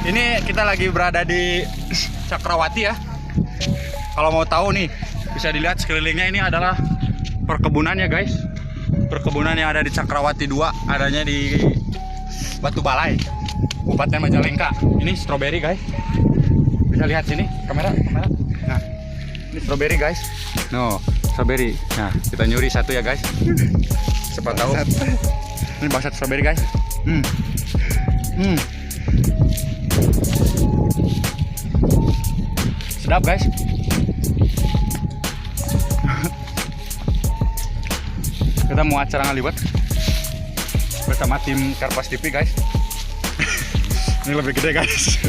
Ini kita lagi berada di Cakrawati ya. Kalau mau tahu nih, bisa dilihat sekelilingnya ini adalah perkebunan ya guys. Perkebunan yang ada di Cakrawati 2, adanya di Batu Balai, Kabupaten Majalengka. Ini stroberi guys. Bisa lihat sini, kamera. Nah, ini stroberi guys. No, stroberi. Nah, kita nyuri satu ya guys. Siapa tahu. Ini bangsat stroberi guys. Sedap guys. Kita mau acara ngaliwat bersama tim Karpas TV guys. Ini lebih gede guys.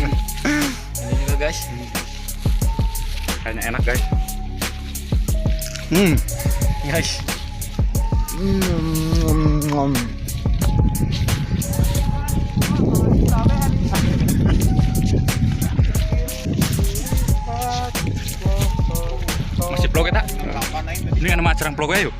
Ini juga guys. Kayaknya enak guys. Guys. Masih vlog kita? Ini kan nama acara vlog ya yuk.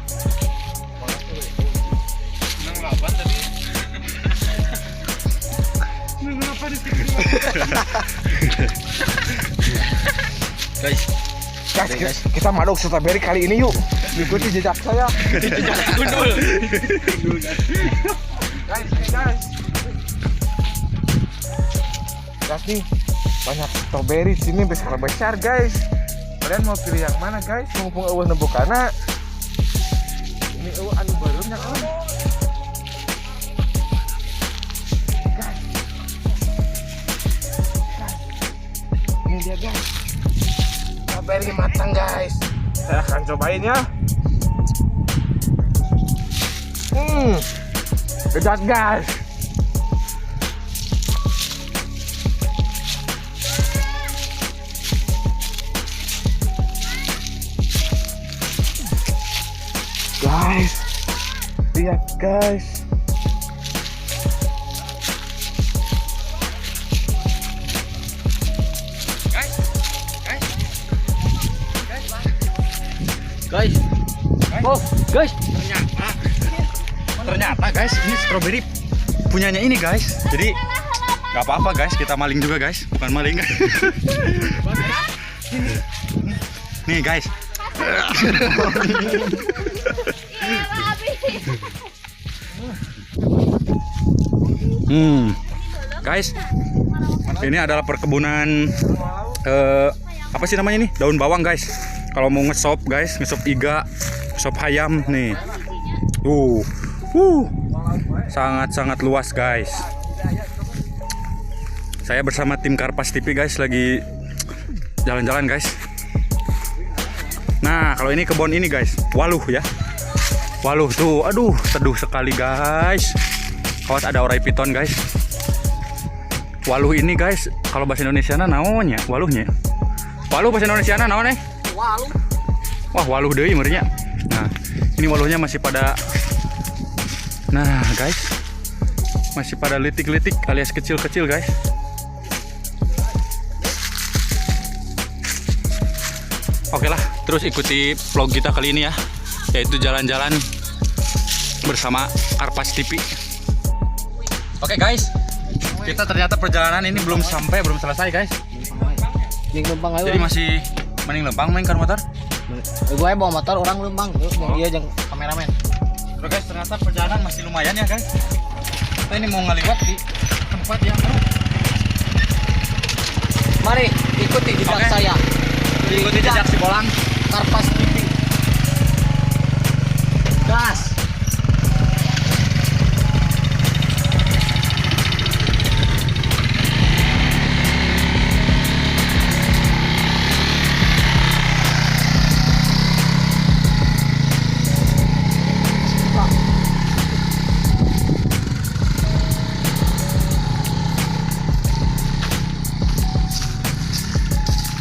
Guys, kita madok strawberry kali ini yuk. Ikuti jejak saya. Jejak gundul. Guys nih, banyak strawberry di sini besar guys. Kalian mau pilih yang mana guys? Mumpung eueuh nebukana. Ini eueuh anu barunya kan. Ini dia guys. Strawberry matang guys. Saya akan cobain ya. Pedas guys. Guys, lihat guys. Guys. Ternyata guys, ini stroberi punyanya ini guys. Jadi nggak apa-apa guys, kita maling juga guys, bukan maling. Nih guys. Guys, ini adalah perkebunan apa sih namanya nih? Daun bawang guys. Kalau mau ngesop guys, ngesop iga, ngesop ayam nih. Sangat-sangat luas guys. Saya bersama tim Karpas TV guys lagi jalan-jalan guys. Nah, kalau ini kebun ini guys, waluh ya. Waluh tuh, aduh, teduh sekali guys. Awas ada orai piton guys. Waluh ini guys, kalau bahasa Indonesia naonnya waluhnya. Waluh bahasa Indonesia naon nih? Waluh. Wah, waluh deui meureunnya. Nah, ini waluhnya masih pada. Nah, guys. Masih pada litik-litik alias kecil-kecil, guys. Oke lah, terus ikuti vlog kita kali ini ya, yaitu jalan-jalan bersama Karpas TV. Oke guys, kita ternyata perjalanan ini belum selesai guys. Jadi masih mending lempang main kan motor. Gue bawa motor, orang lempang terus dia jeung kameramen. Oke guys, ternyata perjalanan masih lumayan ya guys. Kita ini mau ngaliwat di tempat yang Mari ikuti jejak saya. Ikuti jejak si Bolang Karpas TV. Gas.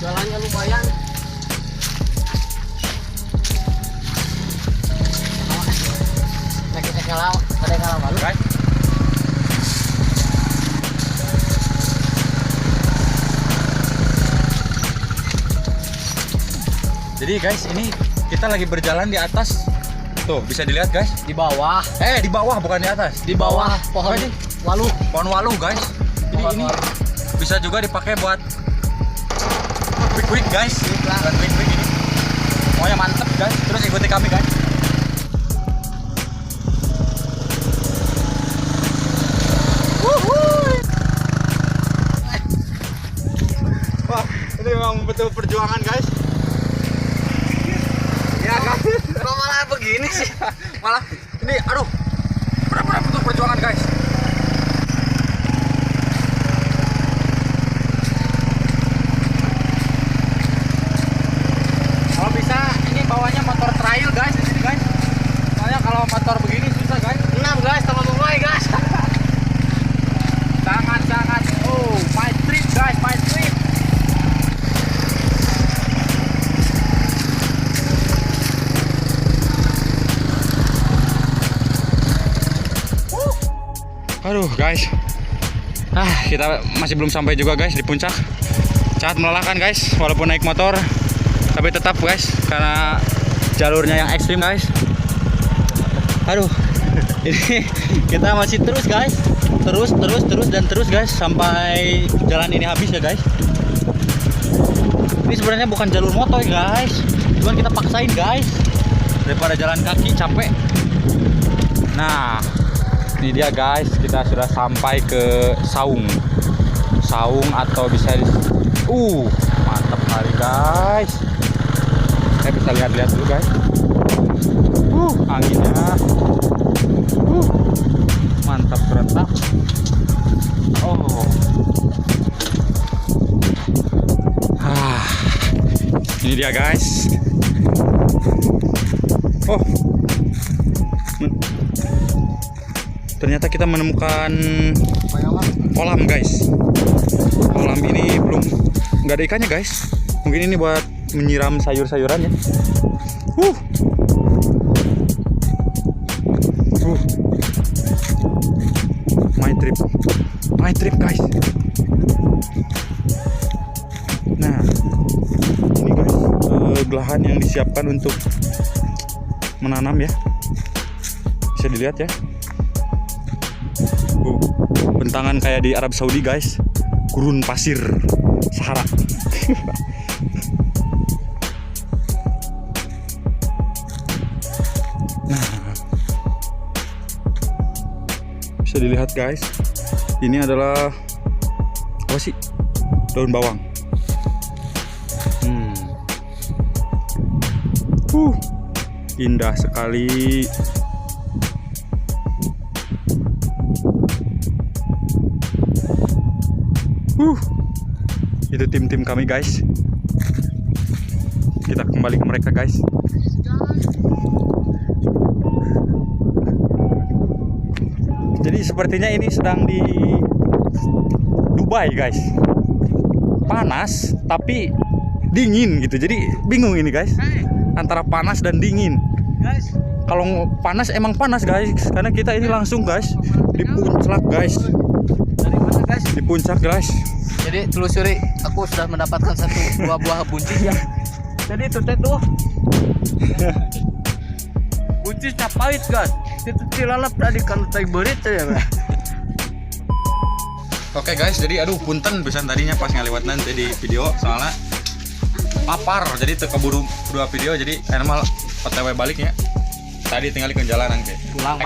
Jalannya lumayan. Ada malu kan? Jadi guys, ini kita lagi berjalan di atas. Tuh, bisa dilihat guys. Di bawah. Di bawah bukan di atas. Di bawah pohon waluh. Pohon waluh guys. Jadi ini bisa juga dipakai buat quick guys. Buat quick ini. Pokoknya mantep guys. Terus ikuti kami guys. Wah, ini memang betul perjuangan guys. Ya guys. Kok malah begini sih? Malah ini aduh. Benar-benar betul perjuangan guys. Kalau bisa ini bawanya motor trail guys di sini guys. Soalnya kalau motor begini susah guys. 6 guys, tolong mulai guys. Sangat-sangat my trip guys, my trip. Aduh guys, kita masih belum sampai juga guys di puncak. Sangat melelahkan guys, walaupun naik motor, tapi tetap guys karena jalurnya yang ekstrim guys. Aduh, ini kita masih terus guys, terus guys sampai jalan ini habis ya guys. Ini sebenarnya bukan jalur motor guys, cuman kita paksain guys daripada jalan kaki capek. Nah. Ini dia guys, kita sudah sampai ke Saung atau bisa mantap kali guys. Saya bisa lihat-lihat dulu guys. Anginnya mantap berentak. Ini dia guys. Ternyata kita menemukan kolam guys. Kolam ini belum nggak ada ikannya guys. Mungkin ini buat menyiram sayur-sayuran ya. My trip guys. Nah ini guys gelahan yang disiapkan untuk menanam ya. Bisa dilihat ya. Bentangan kayak di Arab Saudi guys, gurun pasir Sahara. Nah, bisa dilihat guys, ini adalah apa sih? Daun bawang. Indah sekali. Itu tim-tim kami guys. Kita kembali ke mereka guys. Jadi sepertinya ini sedang di Dubai guys. Panas tapi dingin gitu. Jadi bingung ini guys. Antara panas dan dingin. Kalau panas emang panas guys, karena kita ini langsung guys di puncak guys. Dari mana guys? Di puncak guys. Jadi telusuri, aku sudah mendapatkan satu buah buncis ya. Jadi itu tuh buncis pahit guys. Itu cilalap tadi kan tai berit ya guys. Oke guys, jadi aduh punten bisa tadinya pas ngeliwat nanti di video soalnya lapar, jadi keburu dua video jadi normal OTW baliknya. Tadi tinggal di jalanan kayak pulang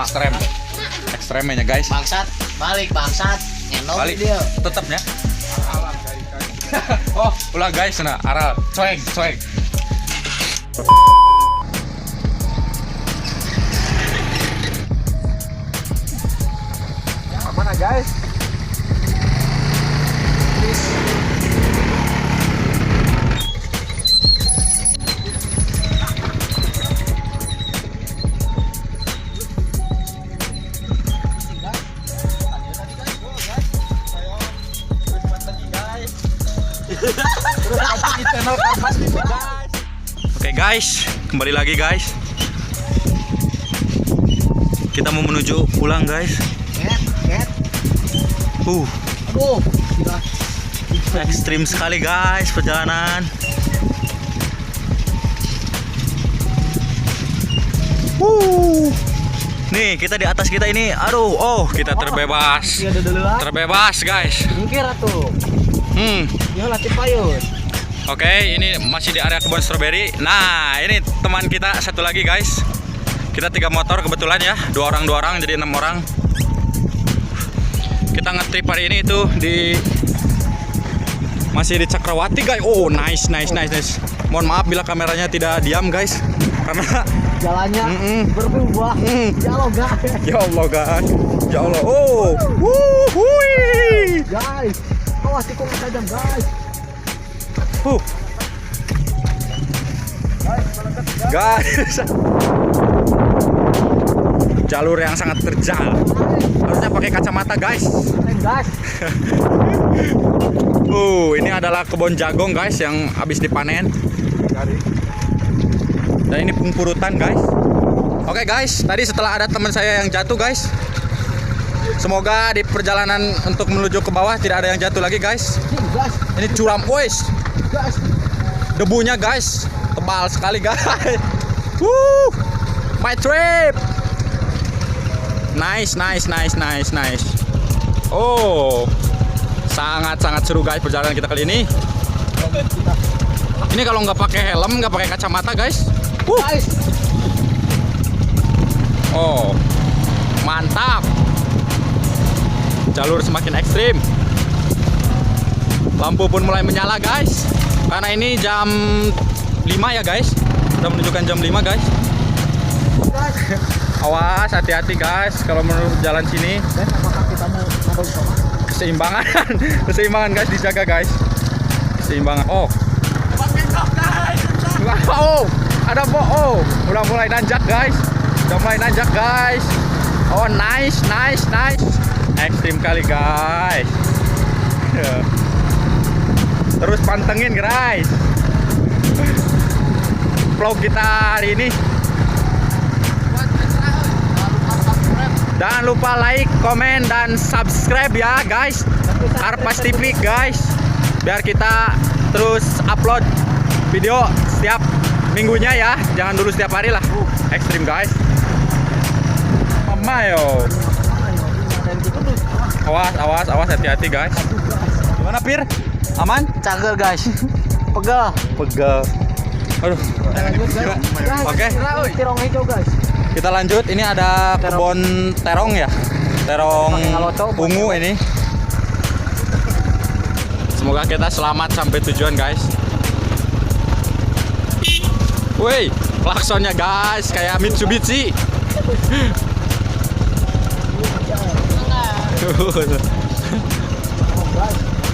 ekstremnya guys. Bangsat, balik bangsat. Balik dia tetapnya. Oh, ulah guys, nah aral, cuek. Mana guys? Oke guys, kembali lagi guys. Kita mau menuju pulang guys. Aduh, Ekstrim sekali guys perjalanan. Nih kita di atas kita ini, aduh, kita terbebas. Terbebas guys. Mikir tuh. Dia latih payun. Oke, ini masih di area kebun stroberi. Nah, ini teman kita satu lagi guys. Kita 3 motor kebetulan ya, 2 orang jadi 6 orang. Kita ngetrip hari ini itu masih di Cakrawati guys. Oh, nice. Mohon maaf bila kameranya tidak diam guys, karena Jalannya berubah. ya Allah guys. Ya Allah. Oh. Wuhui. Guys, awas tikung tajam guys. Guys. Jalur yang sangat terjal. Harusnya pakai kacamata guys. Guys. Ini adalah kebun jagung guys yang habis dipanen. Dan ini pungpurutan guys. Oke guys, tadi setelah ada teman saya yang jatuh guys. Semoga di perjalanan untuk menuju ke bawah tidak ada yang jatuh lagi guys. Ini curam, boys. Debunya guys, tebal sekali guys. Woo! My trip. Nice. Oh, sangat seru guys perjalanan kita kali ini. Ini kalau nggak pakai helm, nggak pakai kacamata guys. Oh, mantap. Jalur semakin ekstrim. Lampu pun mulai menyala guys. Karena ini jam 5 ya guys. Udah menunjukkan jam 5 guys. Awas, hati-hati guys kalau menurut jalan sini. Apakah kita mau ngabung sama? Keseimbangan guys dijaga guys. Keseimbangan. Oh, ada udah mulai nanjak guys. Oh, nice. Ekstrim kali guys. Terus pantengin guys. Vlog kita hari ini. Jangan lupa like, komen, dan subscribe ya guys. Arpas TV guys. Biar kita terus upload video setiap minggunya ya. Jangan dulu setiap hari lah. Ekstrim guys. Mamayo. Awas, hati-hati guys. Gimana Pir? Aman? Cager guys. Pegal. Aduh. Oke. Terong hijau guys. Kita lanjut. Ini ada kebun terong ya. Terong ungu ini. Semoga kita selamat sampai tujuan guys. Woi, klaksonnya guys kayak Mitsubishi.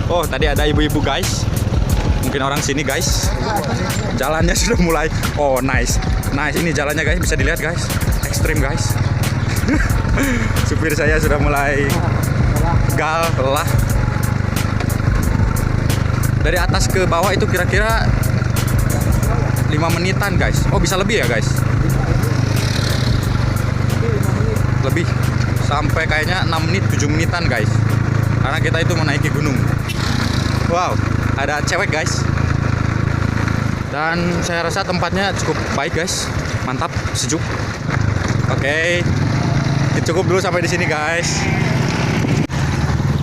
Oh, tadi ada ibu-ibu guys. Mungkin orang sini guys. Jalannya sudah mulai. Oh, nice. Ini jalannya guys, bisa dilihat guys. Ekstrim guys. Supir saya sudah mulai lelah. Dari atas ke bawah itu kira-kira 5 menitan guys. Oh, bisa lebih ya guys. Lebih. Sampai kayaknya 6 menit, 7 menitan guys. Karena kita itu menaiki gunung. Wow, ada cewek guys. Dan saya rasa tempatnya cukup baik guys. Mantap, sejuk. Oke. Cukup dulu sampai di sini guys.